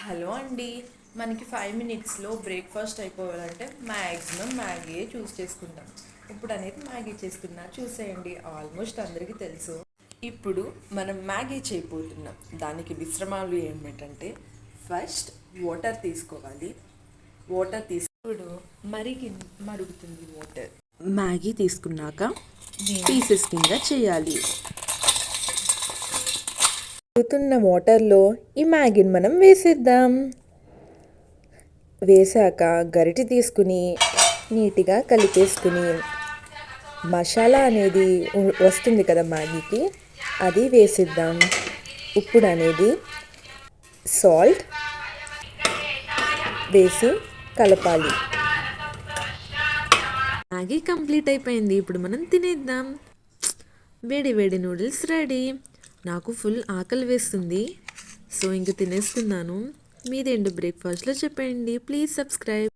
Hello అండి. మనకి 5 మినిట్స్లో బ్రేక్ఫాస్ట్ అయిపోవాలంటే మ్యాక్సిమం మ్యాగీ చూస్ చేసుకుంటాం. ఇప్పుడు అనేది మ్యాగీ చేసుకున్నా చూసేయండి, ఆల్మోస్ట్ అందరికీ తెలుసు. ఇప్పుడు మనం మ్యాగీ చేయబోతున్నాం. దానికి మిశ్రమాలు ఏమిటంటే ఫస్ట్ వాటర్ తీసుకోవాలి. ఇప్పుడు మరుగుతుంది వాటర్. మ్యాగీ తీసుకున్నాక పీసెస్ కింద చేయాలి. మరుగుతున్న వాటర్లో ఈ మ్యాగీని మనం వేసేద్దాం. వేసాక గరిటె తీసుకుని నీట్గా కలిపేసుకుని మసాలా అనేది వస్తుంది కదా మ్యాగీకి, అది వేసిద్దాం. ఇప్పుడు అనేది సాల్ట్ వేసి కలపాలి. మ్యాగీ కంప్లీట్ అయిపోయింది. ఇప్పుడు మనం తినేద్దాం. వేడి వేడి నూడిల్స్ రెడీ. నాకు ఫుల్ ఆకలి వేస్తుంది, సో ఇంక తినేస్తున్నాను. మీదేంటి బ్రేక్ఫాస్ట్లో చెప్పండి. Please subscribe.